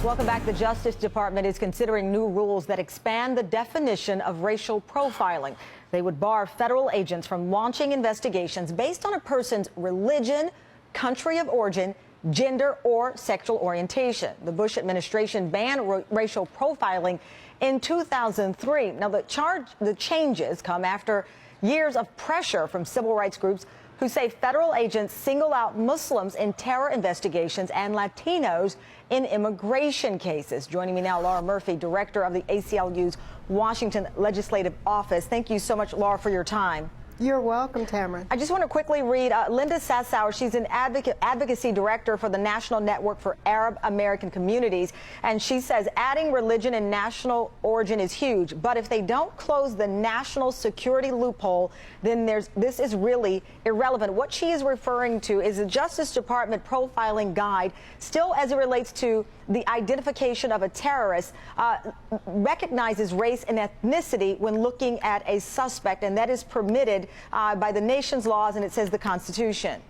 Welcome back. The Justice Department is considering new rules that expand the definition of racial profiling. They would bar federal agents from launching investigations based on a person's religion, country of origin, gender, or sexual orientation. The Bush administration banned racial profiling in 2003. Now, the changes come after years of pressure from civil rights groups who say federal agents single out Muslims in terror investigations and Latinos in immigration cases. Joining me now, Laura Murphy, director of the ACLU's Washington Legislative Office. Thank you so much, Laura, for your time. You're welcome, Tamron. I just want to quickly read Linda Sassauer. She's an advocacy director for the National Network for Arab American Communities. And she says adding religion and national origin is huge. But if they don't close the national security loophole, then this is really irrelevant. What she is referring to is the Justice Department profiling guide, still as it relates to the identification of a terrorist, recognizes race and ethnicity when looking at a suspect, and that is permitted by the nation's laws, and it says the Constitution.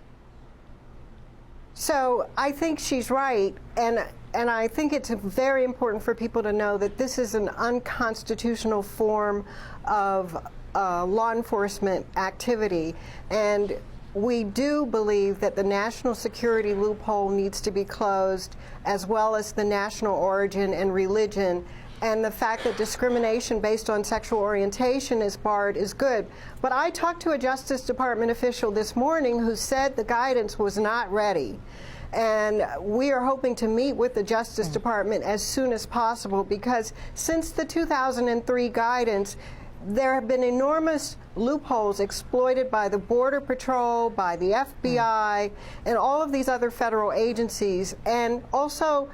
So I think she's right, and I think it's very important for people to know that this is an unconstitutional form of law enforcement activity, and we do believe that the national security loophole needs to be closed, as well as the national origin and religion. And the fact that discrimination based on sexual orientation is barred is good. But I talked to a Justice Department official this morning who said the guidance was not ready. And we are hoping to meet with the Justice Department as soon as possible, because since the 2003 guidance, there have been enormous loopholes exploited by the Border Patrol, by the FBI, and all of these other federal agencies. And also,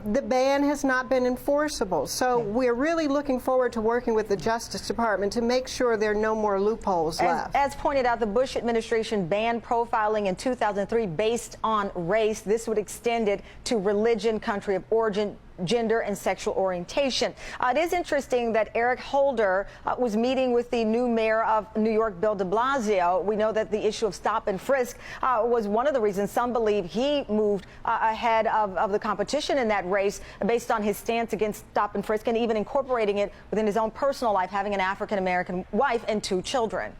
the ban has not been enforceable. So we're really looking forward to working with the Justice Department to make sure there are no more loopholes left. As pointed out, the Bush administration banned profiling in 2003 based on race. This would extend it to religion, country of origin, gender, and sexual orientation. It is interesting that Eric Holder was meeting with the new mayor of New York, Bill de Blasio. We know that the issue of stop and frisk was one of the reasons some believe he moved ahead of the competition in that race based on his stance against stop and frisk, and even incorporating it within his own personal life, having an African-American wife and 2 children.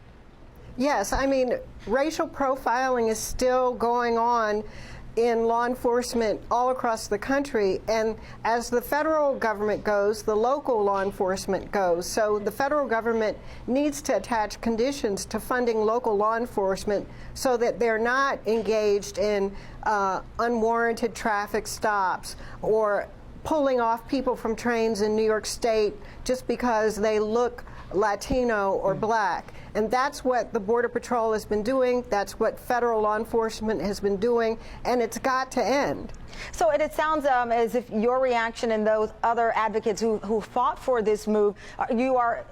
Yes, I mean, racial profiling is still going on in law enforcement all across the country, and as the federal government goes, the local law enforcement goes. So the federal government needs to attach conditions to funding local law enforcement so that they're not engaged in unwarranted traffic stops or pulling off people from trains in New York State just because they look Latino or black. And that's what the Border Patrol has been doing. That's what federal law enforcement has been doing, and it's got to end. So it sounds as if your reaction and those other advocates who fought for this move, you are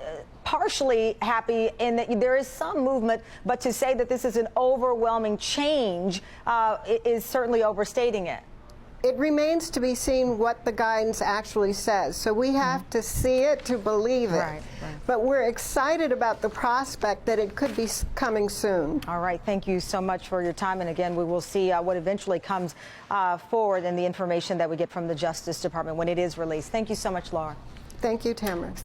partially happy in that there is some movement, but to say that this is an overwhelming change is certainly overstating it. It remains to be seen what the guidance actually says. So we have to see it to believe it. Right. But we're excited about the prospect that it could be coming soon. All right. Thank you so much for your time. And again, we will see what eventually comes forward in the information that we get from the Justice Department when it is released. Thank you so much, Laura. Thank you, Tamron.